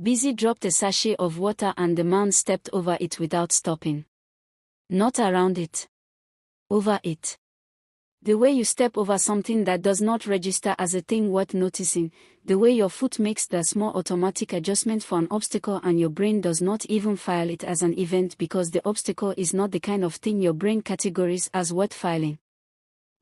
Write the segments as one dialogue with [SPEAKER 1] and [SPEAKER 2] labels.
[SPEAKER 1] Busy dropped a sachet of water and the man stepped over it without stopping. Not around it. Over it. The way you step over something that does not register as a thing worth noticing, the way your foot makes the small automatic adjustment for an obstacle and your brain does not even file it as an event because the obstacle is not the kind of thing your brain categorizes as worth filing.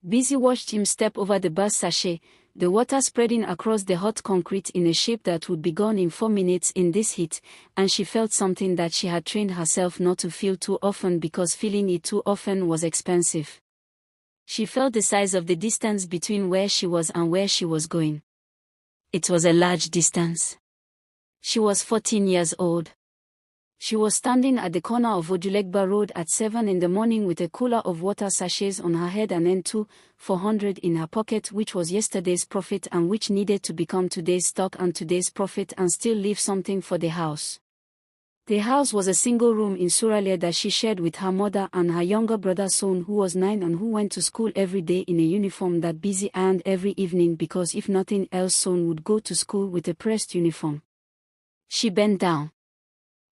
[SPEAKER 1] Busy watched him step over the bus sachet, the water spreading across the hot concrete in a shape that would be gone in 4 minutes in this heat, and she felt something that she had trained herself not to feel too often because feeling it too often was expensive. She felt the size of the distance between where she was and where she was going. It was a large distance. She was 14 years old. She was standing at the corner of Ojulegba Road at 7 in the morning with a cooler of water sachets on her head and N2-400 in her pocket, which was yesterday's profit and which needed to become today's stock and today's profit and still leave something for the house. The house was a single room in Suralere that she shared with her mother and her younger brother Son, who was 9 and who went to school every day in a uniform that Busy ironed every evening because if nothing else Son would go to school with a pressed uniform. She bent down.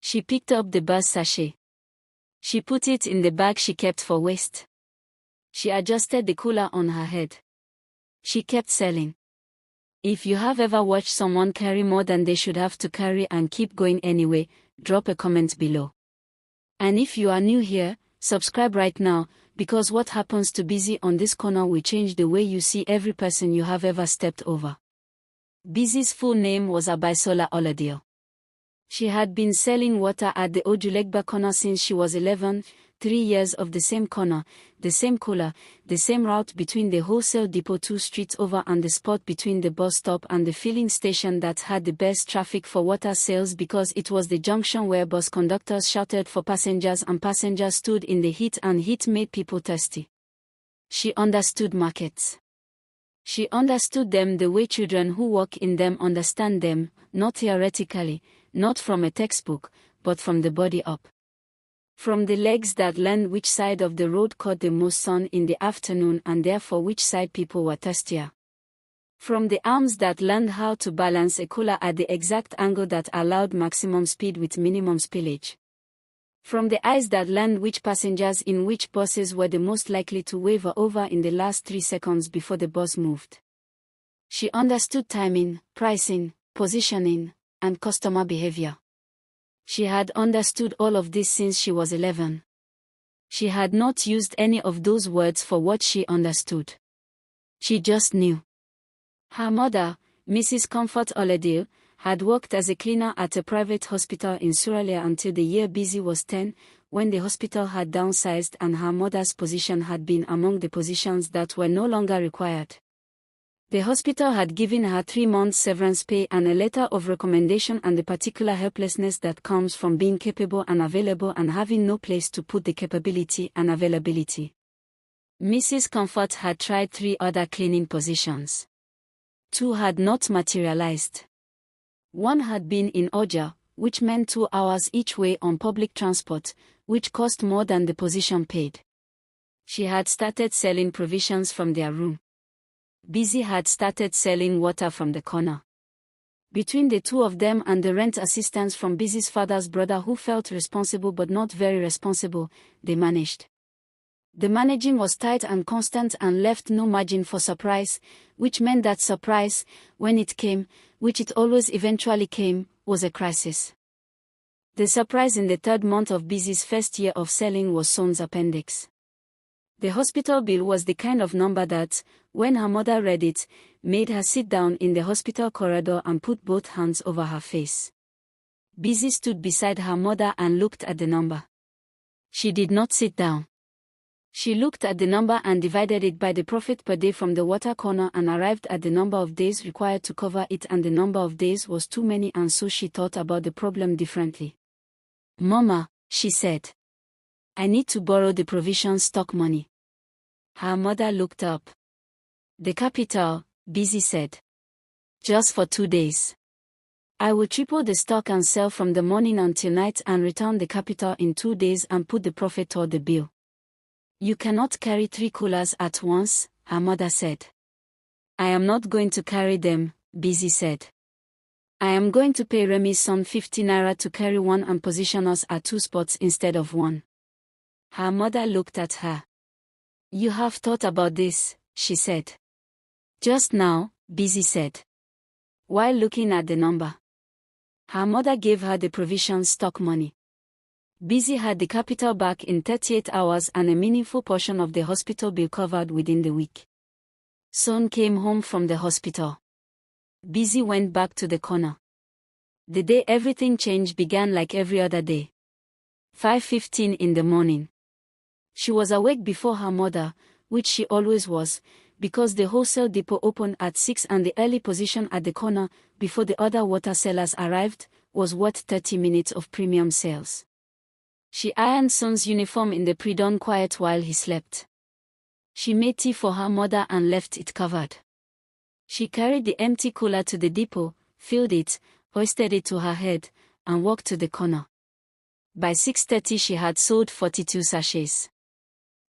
[SPEAKER 1] She picked up the bus sachet. She put it in the bag she kept for waste. She adjusted the cooler on her head. She kept selling. If you have ever watched someone carry more than they should have to carry and keep going anyway, drop a comment below. And if you are new here, subscribe right now, because what happens to Busy on this corner will change the way you see every person you have ever stepped over. Busy's full name was Abisola Oladipo. She had been selling water at the Ojulegba corner since she was 11, 3 years of the same corner, the same cooler, the same route between the wholesale depot 2 streets over and the spot between the bus stop and the filling station that had the best traffic for water sales because it was the junction where bus conductors shouted for passengers and passengers stood in the heat and heat made people thirsty. She understood markets. She understood them the way children who walk in them understand them, not theoretically, not from a textbook, but from the body up. From the legs that learned which side of the road caught the most sun in the afternoon and therefore which side people were thirstier. From the arms that learned how to balance a cooler at the exact angle that allowed maximum speed with minimum spillage. From the eyes that learned which passengers in which buses were the most likely to waver over in the last 3 seconds before the bus moved. She understood timing, pricing, positioning, and customer behavior. She had understood all of this since she was 11. She had not used any of those words for what she understood. She just knew. Her mother, Mrs. Comfort Oladipo, had worked as a cleaner at a private hospital in Suralere until the year Busy was 10, when the hospital had downsized and her mother's position had been among the positions that were no longer required. The hospital had given her 3 months severance pay and a letter of recommendation and the particular helplessness that comes from being capable and available and having no place to put the capability and availability. Mrs. Comfort had tried 3 other cleaning positions. 2 had not materialized. 1 had been in Oja, which meant 2 hours each way on public transport, which cost more than the position paid. She had started selling provisions from their room. Busy had started selling water from the corner. Between the 2 of them and the rent assistance from Busy's father's brother who felt responsible but not very responsible, they managed. The managing was tight and constant and left no margin for surprise, which meant that surprise, when it came, which it always eventually came, was a crisis. The surprise in the 3rd month of Busy's first year of selling was Son's appendix. The hospital bill was the kind of number that, when her mother read it, made her sit down in the hospital corridor and put both hands over her face. Busy stood beside her mother and looked at the number. She did not sit down. She looked at the number and divided it by the profit per day from the water corner and arrived at the number of days required to cover it, and the number of days was too many, and so she thought about the problem differently. "Mama," she said, "I need to borrow the provision stock money." Her mother looked up. "The capital," Busy said. "Just for 2 days. I will triple the stock and sell from the morning until night and return the capital in 2 days and put the profit toward the bill." "You cannot carry 3 coolers at once," her mother said. "I am not going to carry them," Busy said. I am going to pay Remy's son 50 naira to carry one and position us at 2 spots instead of 1. Her mother looked at her. You have thought about this, she said. Just now, Busy said, while looking at the number. Her mother gave her the provision stock money. Busy had the capital back in 38 hours and a meaningful portion of the hospital bill covered within the week. Son came home from the hospital. Busy went back to the corner. The day everything changed began like every other day. 5:15 in the morning. She was awake before her mother, which she always was, because the wholesale depot opened at 6 and the early position at the corner, before the other water sellers arrived, was worth 30 minutes of premium sales. She ironed Son's uniform in the pre-dawn quiet while he slept. She made tea for her mother and left it covered. She carried the empty cooler to the depot, filled it, hoisted it to her head, and walked to the corner. By 6:30 she had sold 42 sachets.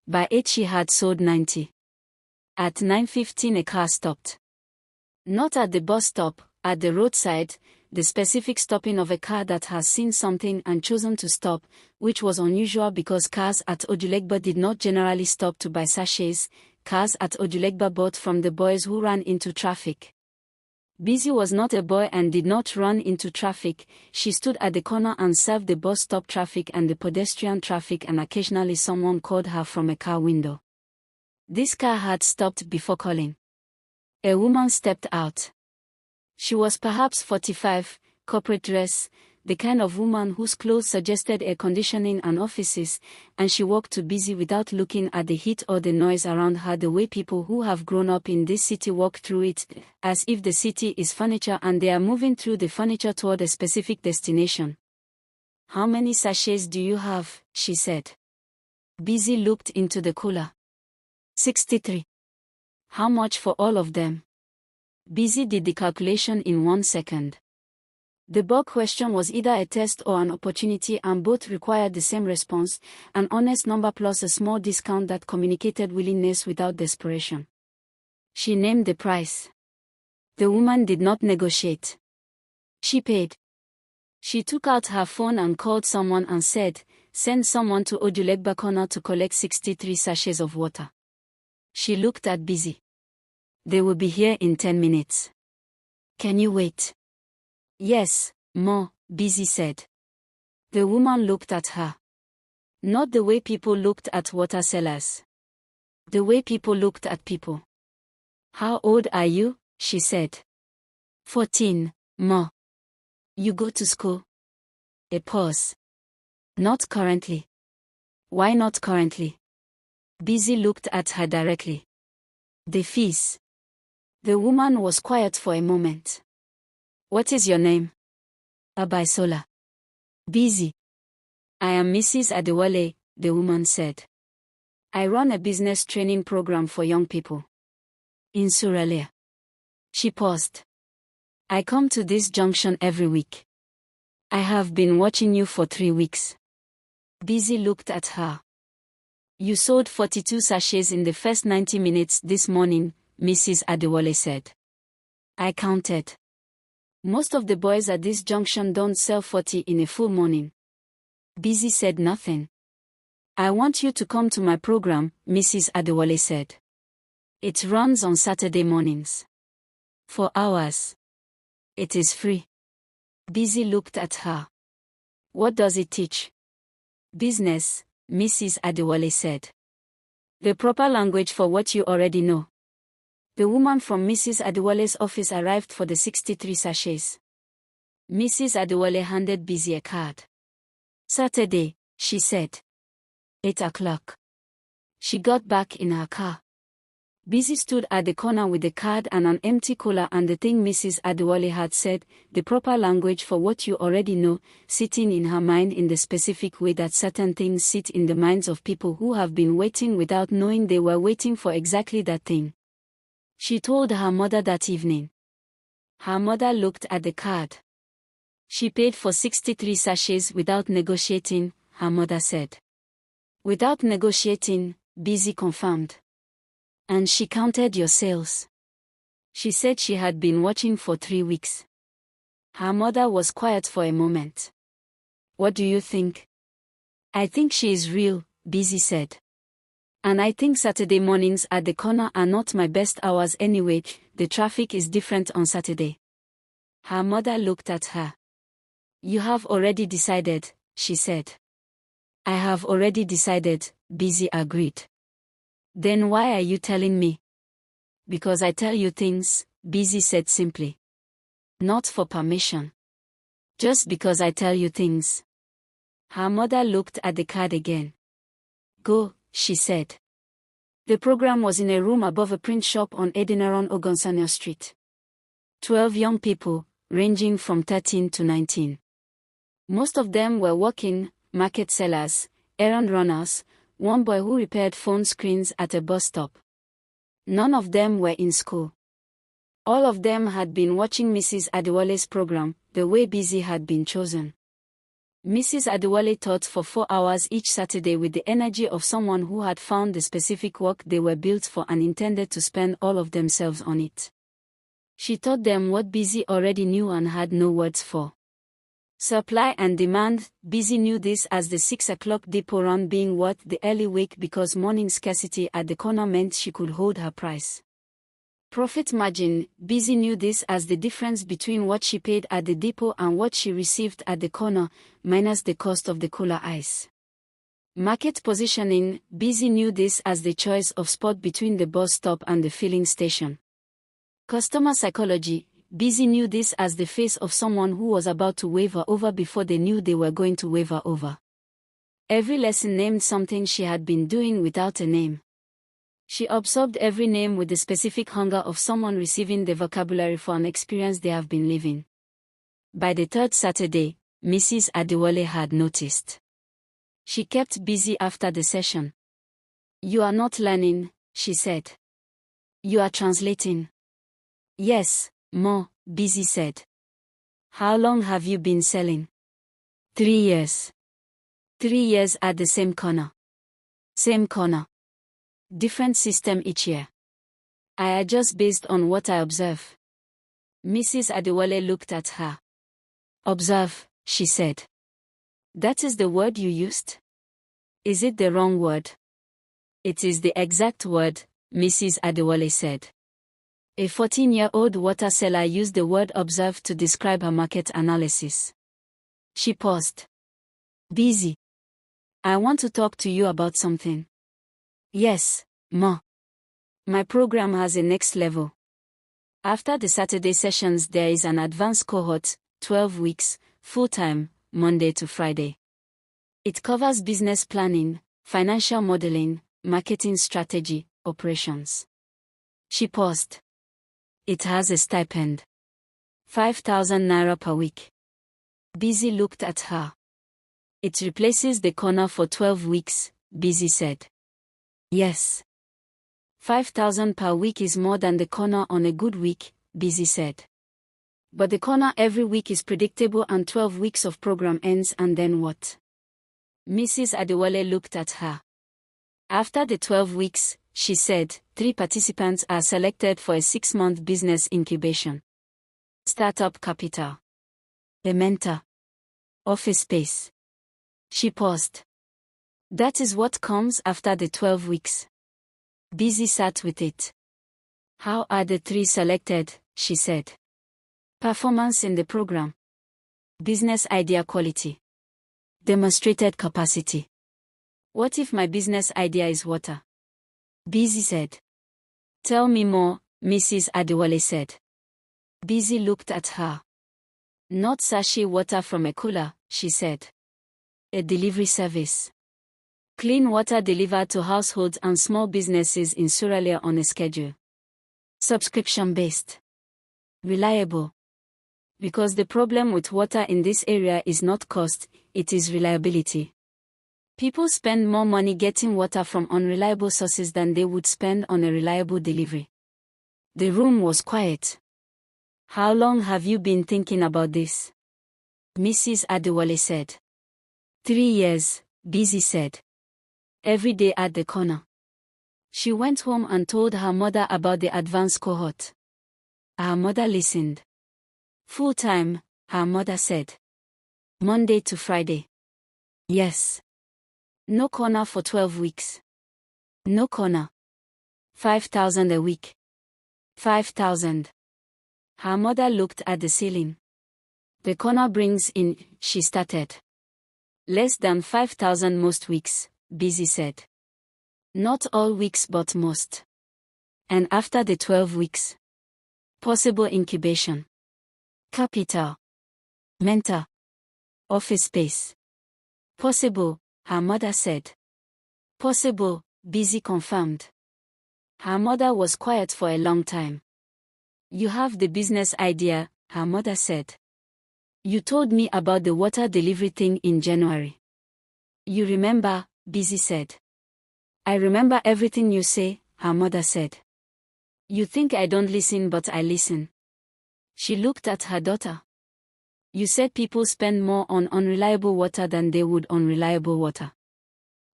[SPEAKER 1] By 8 she had sold 90. At 9:15 a car stopped. Not at the bus stop, at the roadside, the specific stopping of a car that has seen something and chosen to stop, which was unusual because cars at Ojulegba did not generally stop to buy sachets. Cars at Ojulegba bought from the boys who ran into traffic. Busy was not a boy and did not run into traffic. She stood at the corner and served the bus stop traffic and the pedestrian traffic, and occasionally someone called her from a car window. This car had stopped before calling. A woman stepped out. She was perhaps 45, corporate dress, the kind of woman whose clothes suggested air conditioning and offices, and she walked to Busy without looking at the heat or the noise around her, the way people who have grown up in this city walk through it, as if the city is furniture and they are moving through the furniture toward a specific destination. How many sachets do you have? She said. Busy looked into the cooler. 63. How much for all of them? Busy did the calculation in 1 second. The bulk question was either a test or an opportunity, and both required the same response, an honest number plus a small discount that communicated willingness without desperation. She named the price. The woman did not negotiate. She paid. She took out her phone and called someone and said, "Send someone to Ojulegba corner to collect 63 sachets of water." She looked at Busy. "They will be here in 10 minutes. Can you wait?" "Yes, Ma," Busy said. The woman looked at her. Not the way people looked at water sellers. The way people looked at people. "How old are you?" she said. 14, Ma. "You go to school?" A pause. "Not currently." "Why not currently?" Busy looked at her directly. "The fees." The woman was quiet for a moment. "What is your name?" "Abaisola." "Busy." "I am Mrs. Adewale," the woman said. "I run a business training program for young people in Suralea." She paused. "I come to this junction every week. I have been watching you for 3 weeks." Busy looked at her. "You sold 42 sachets in the first 90 minutes this morning," Mrs. Adewale said. "I counted. Most of the boys at this junction don't sell 40 in a full morning." Busy said nothing. "I want you to come to my program," Mrs. Adewale said. "It runs on Saturday mornings. 4 hours. It is free." Busy looked at her. "What does it teach?" "Business," Mrs. Adewale said. "The proper language for what you already know." The woman from Mrs. Adewale's office arrived for the 63 sachets. Mrs. Adewale handed Busy a card. "Saturday," she said. 8 o'clock. She got back in her car. Busy stood at the corner with the card and an empty cooler and the thing Mrs. Adewale had said, the proper language for what you already know, sitting in her mind in the specific way that certain things sit in the minds of people who have been waiting without knowing they were waiting for exactly that thing. She told her mother that evening. Her mother looked at the card. "She paid for 63 sachets without negotiating," her mother said. "Without negotiating," Busy confirmed. "And she counted your sales." She said she had been watching for 3 weeks. Her mother was quiet for a moment. What do you think? I think she is real, Busy said. And I think Saturday mornings at the corner are not my best hours anyway, the traffic is different on Saturday. Her mother looked at her. You have already decided, she said. I have already decided, Busy agreed. Then why are you telling me? Because I tell you things, Busy said simply. Not for permission. Just because I tell you things. Her mother looked at the card again. Go, she said. The program was in a room above a print shop on Edinaron Ogunsanya Street. 12 young people, ranging from 13 to 19. Most of them were working, market sellers, errand runners, one boy who repaired phone screens at a bus stop. None of them were in school. All of them had been watching Mrs. Adewale's program, the way Busy had been chosen. Mrs. Adewale taught for 4 hours each Saturday with the energy of someone who had found the specific work they were built for and intended to spend all of themselves on it. She taught them what Busy already knew and had no words for. Supply and demand. Busy knew this as the 6 o'clock depot run being worth the early wake because morning scarcity at the corner meant she could hold her price. Profit margin. Busy knew this as the difference between what she paid at the depot and what she received at the corner, minus the cost of the cooler ice. Market positioning. Busy knew this as the choice of spot between the bus stop and the filling station. Customer psychology. Busy knew this as the face of someone who was about to waver over before they knew they were going to waver over. Every lesson named something she had been doing without a name. She absorbed every name with the specific hunger of someone receiving the vocabulary for an experience they have been living. By the third Saturday, Mrs. Adewale had noticed. She kept Busy after the session. You are not learning, she said. You are translating. Yes, Ma, Busy said. How long have you been selling? 3 years. 3 years at the same corner. Same corner. Different system each year. I adjust based on what I observe. Mrs. Adewale looked at her. Observe, she said. That is the word you used? Is it the wrong word? It is the exact word, Mrs. Adewale said. A 14-year-old water seller used the word observe to describe her market analysis. She paused. Busy. I want to talk to you about something. Yes, Ma. My program has a next level. After the Saturday sessions there is an advanced cohort, 12 weeks, full-time, Monday to Friday. It covers business planning, financial modeling, marketing strategy, operations. She paused. It has a stipend. 5,000 naira per week. Busy looked at her. It replaces the corner for 12 weeks, Busy said. Yes. 5,000 per week is more than the corner on a good week, Busy said. But the corner every week is predictable and 12 weeks of program ends and then what? Mrs. Adewale looked at her. After the 12 weeks, she said, 3 participants are selected for a 6-month business incubation. Startup capital. A mentor. Office space. She paused. That is what comes after the 12 weeks. Busy sat with it. How are the 3 selected, she said. Performance in the program. Business idea quality. Demonstrated capacity. What if my business idea is water? Busy said. Tell me more, Mrs. Adewale said. Busy looked at her. Not sachet water from a cooler, she said. A delivery service. Clean water delivered to households and small businesses in Suralia on a schedule. Subscription-based. Reliable. Because the problem with water in this area is not cost, it is reliability. People spend more money getting water from unreliable sources than they would spend on a reliable delivery. The room was quiet. How long have you been thinking about this? Mrs. Adewale said. 3 years, Busy said. Every day at the corner. She went home and told her mother about the advanced cohort. Her mother listened. Full-time, her mother said. Monday to Friday. Yes. No corner for 12 weeks. No corner. 5,000 a week. 5,000. Her mother looked at the ceiling. The corner brings in, she started. Less than 5,000 most weeks, Busy said. Not all weeks but most. And after the 12 weeks? Possible incubation. Capital. Mentor. Office space. Possible, her mother said. Possible, Busy confirmed. Her mother was quiet for a long time. You have the business idea, her mother said. You told me about the water delivery thing in January. You remember, Busy said. I remember everything you say, her mother said. You think I don't listen but I listen. She looked at her daughter. You said people spend more on unreliable water than they would on reliable water.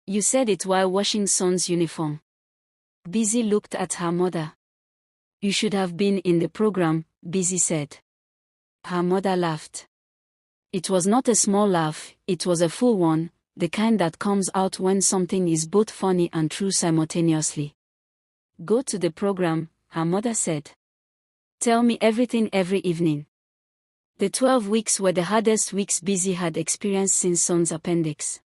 [SPEAKER 1] You said it while washing son's uniform. Busy looked at her mother. You should have been in the program, Busy said. Her mother laughed. It was not a small laugh, it was a full one, the kind that comes out when something is both funny and true simultaneously. Go to the program, her mother said. Tell me everything every evening. The 12 weeks were the hardest weeks Busy had experienced since son's appendix.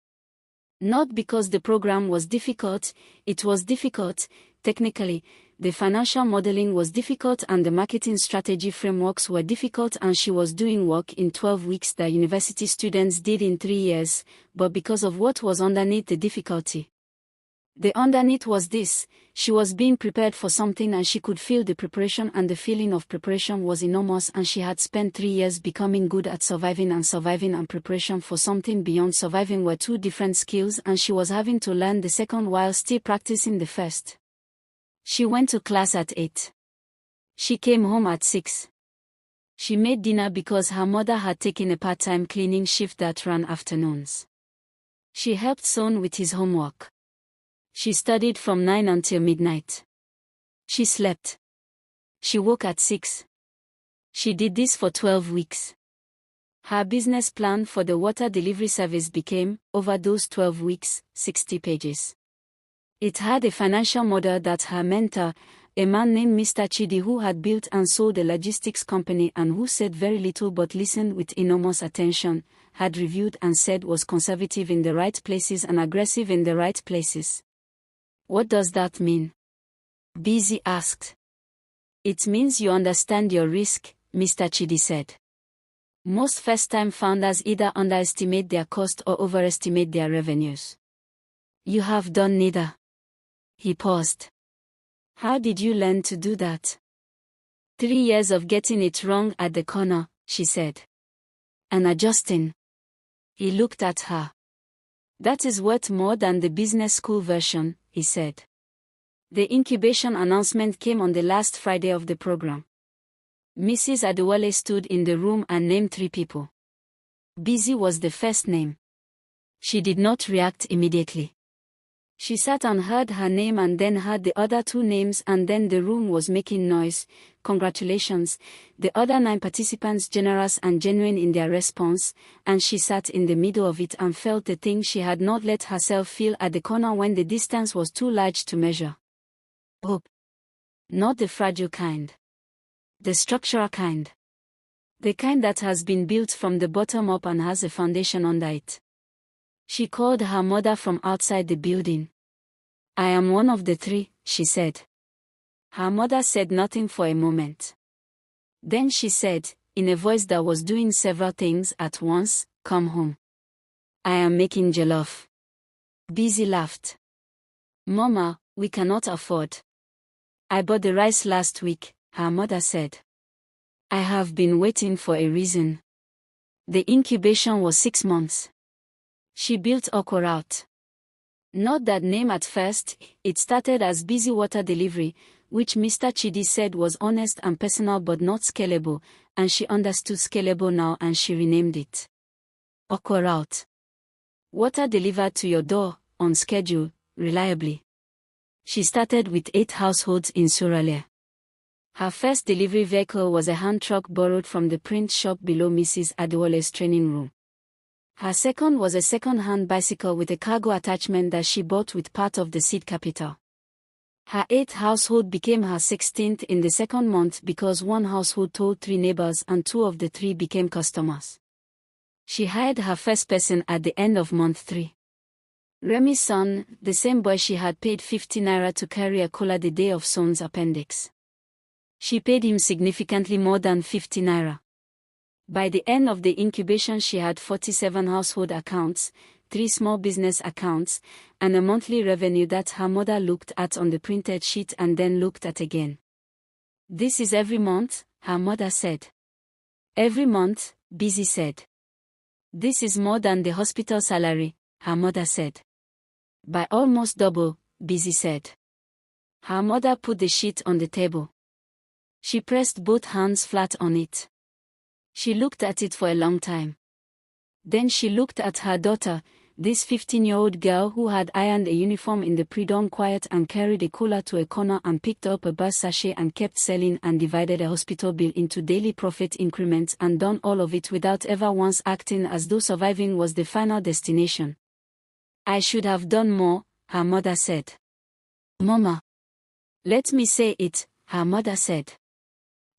[SPEAKER 1] Not because the program was difficult, it was difficult, technically, the financial modeling was difficult and the marketing strategy frameworks were difficult and she was doing work in 12 weeks that university students did in 3 years, but because of what was underneath the difficulty. The underneath was this: she was being prepared for something and she could feel the preparation, and the feeling of preparation was enormous, and she had spent 3 years becoming good at surviving, and preparation for something beyond surviving were two different skills, and she was having to learn the second while still practicing the first. She went to class at 8. She came home at 6. She made dinner because her mother had taken a part-time cleaning shift that ran afternoons. She helped son with his homework. She studied from 9 until midnight. She slept. She woke at 6. She did this for 12 weeks. Her business plan for the water delivery service became, over those 12 weeks, 60 pages. It had a financial model that her mentor, a man named Mr. Chidi, who had built and sold a logistics company and who said very little but listened with enormous attention, had reviewed and said was conservative in the right places and aggressive in the right places. What does that mean? Busy asked. It means you understand your risk, Mr. Chidi said. Most first-time founders either underestimate their cost or overestimate their revenues. You have done neither. He paused. How did you learn to do that? 3 years of getting it wrong at the corner, she said. And adjusting. He looked at her. That is worth more than the business school version, he said. The incubation announcement came on the last Friday of the program. Mrs. Adewale stood in the room and named 3 people. Busy was the first name. She did not react immediately. She sat and heard her name and then heard the other 2 names, and then the room was making noise. Congratulations, the other 9 participants generous and genuine in their response, and she sat in the middle of it and felt the thing she had not let herself feel at the corner when the distance was too large to measure. Hope. Not the fragile kind. The structural kind. The kind that has been built from the bottom up and has a foundation under it. She called her mother from outside the building. I am one of the 3, she said. Her mother said nothing for a moment. Then she said, in a voice that was doing several things at once, come home. I am making jollof. Busy laughed. Mama, we cannot afford. I bought the rice last week, her mother said. I have been waiting for a reason. The incubation was 6 months. She built Okra out. Not that name at first, it started as Busy Water Delivery, which Mr. Chidi said was honest and personal but not scalable, and she understood scalable now and she renamed it. Okra out. Water delivered to your door, on schedule, reliably. She started with 8 households in Suralere. Her first delivery vehicle was a hand truck borrowed from the print shop below Mrs. Adewole's training room. Her second was a second-hand bicycle with a cargo attachment that she bought with part of the seed capital. Her 8th household became her 16th in the second month because one household told 3 neighbors and 2 of the 3 became customers. She hired her first person at the end of month 3. Remy's son, the same boy she had paid 50 naira to carry a cola the day of Son's appendix. She paid him significantly more than 50 naira. By the end of the incubation she had 47 household accounts, 3 small business accounts, and a monthly revenue that her mother looked at on the printed sheet and then looked at again. "This is every month," her mother said. "Every month," Busy said. "This is more than the hospital salary," her mother said. "By almost double," Busy said. Her mother put the sheet on the table. She pressed both hands flat on it. She looked at it for a long time. Then she looked at her daughter, this 15-year-old girl who had ironed a uniform in the pre-dawn quiet and carried a cola to a corner and picked up a bus sachet and kept selling and divided a hospital bill into daily profit increments and done all of it without ever once acting as though surviving was the final destination. "I should have done more," her mother said. "Mama. Let me say it," her mother said.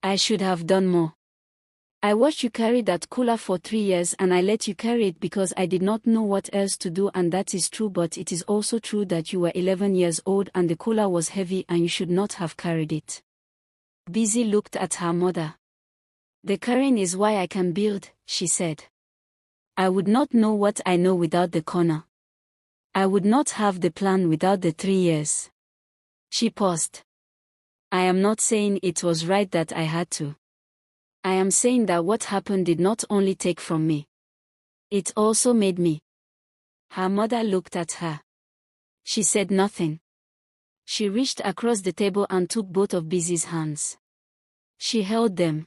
[SPEAKER 1] "I should have done more. I watched you carry that cooler for 3 years and I let you carry it because I did not know what else to do, and that is true, but it is also true that you were 11 years old and the cooler was heavy and you should not have carried it." Busy looked at her mother. "The carrying is why I can build," she said. "I would not know what I know without the corner. I would not have the plan without the 3 years." She paused. "I am not saying it was right that I had to. I am saying that what happened did not only take from me. It also made me." Her mother looked at her. She said nothing. She reached across the table and took both of Busy's hands. She held them.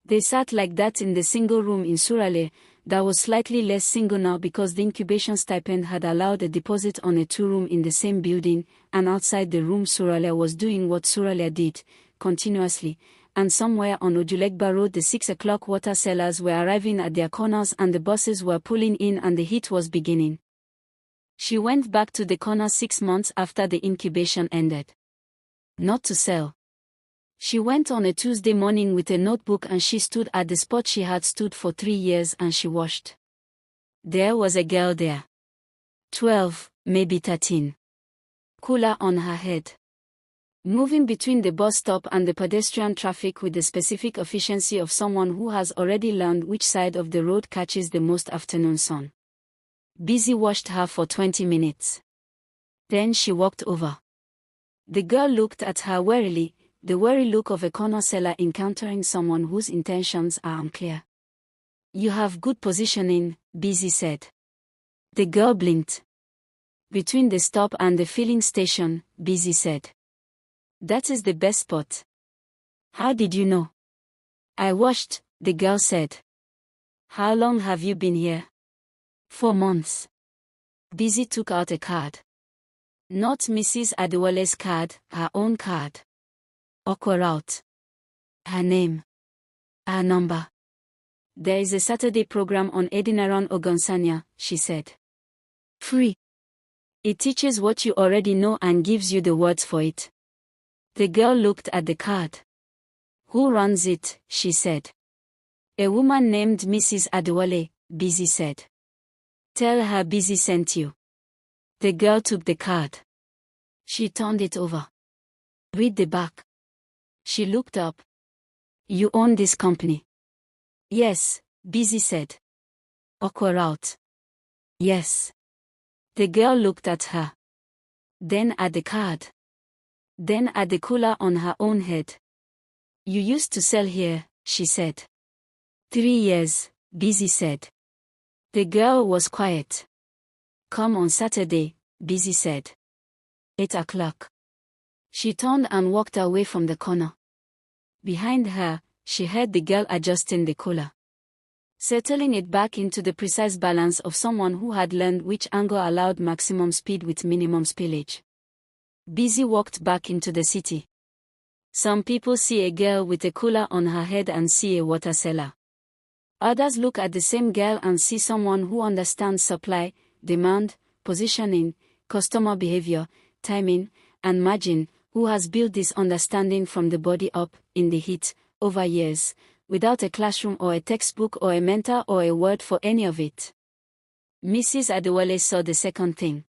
[SPEAKER 1] They sat like that in the single room in Surale, that was slightly less single now because the incubation stipend had allowed a deposit on a 2-room in the same building, and outside the room Surale was doing what Surale did, continuously, and somewhere on Ojulegba Road the 6 o'clock water sellers were arriving at their corners and the buses were pulling in and the heat was beginning. She went back to the corner 6 months after the incubation ended. Not to sell. She went on a Tuesday morning with a notebook and she stood at the spot she had stood for 3 years and she watched. There was a girl there. 12, maybe 13. Cooler on her head. Moving between the bus stop and the pedestrian traffic with the specific efficiency of someone who has already learned which side of the road catches the most afternoon sun. Busy watched her for 20 minutes. Then she walked over. The girl looked at her warily, the wary look of a corner seller encountering someone whose intentions are unclear. "You have good positioning," Busy said. The girl blinked. "Between the stop and the filling station," Busy said. "That is the best spot." "How did you know?" "I watched," the girl said. "How long have you been here?" 4 months. Busy took out a card. Not Mrs. Adewole's card, her own card. Okwa out. Her name. Her number. "There is a Saturday program on Edinaran Ogunsanya," she said. "Free. It teaches what you already know and gives you the words for it." The girl looked at the card. "Who runs it?" she said. "A woman named Mrs. Adewole," Busy said. "Tell her Busy sent you." The girl took the card. She turned it over. "Read the back." She looked up. "You own this company?" "Yes," Busy said. "Okwa out?" "Yes." The girl looked at her. Then at the card. Then at the cooler on her own head. "You used to sell here," she said. 3 years, Busy said. The girl was quiet. "Come on Saturday," Busy said. 8 o'clock. She turned and walked away from the corner. Behind her, she heard the girl adjusting the cooler. Settling it back into the precise balance of someone who had learned which angle allowed maximum speed with minimum spillage. Busy walked back into the city. Some people see a girl with a cooler on her head and see a water seller. Others look at the same girl and see someone who understands supply, demand, positioning, customer behavior, timing, and margin, who has built this understanding from the body up, in the heat, over years, without a classroom or a textbook or a mentor or a word for any of it. Mrs. Adewale saw the second thing.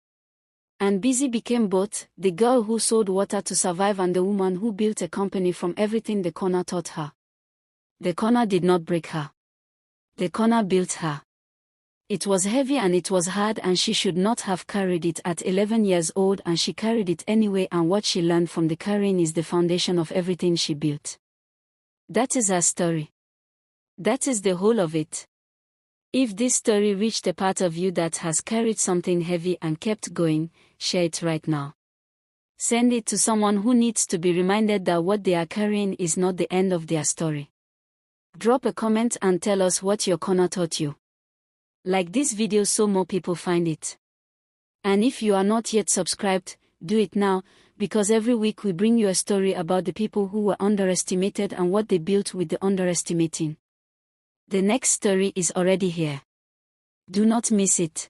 [SPEAKER 1] And busy became both, the girl who sold water to survive and the woman who built a company from everything the corner taught her. The corner did not break her. The corner built her. It was heavy and it was hard and she should not have carried it at 11 years old, and she carried it anyway, and what she learned from the carrying is the foundation of everything she built. That is her story. That is the whole of it. If this story reached a part of you that has carried something heavy and kept going, share it right now. Send it to someone who needs to be reminded that what they are carrying is not the end of their story. Drop a comment and tell us what your corner taught you. Like this video so more people find it. And if you are not yet subscribed, do it now, because every week we bring you a story about the people who were underestimated and what they built with the underestimating. The next story is already here. Do not miss it.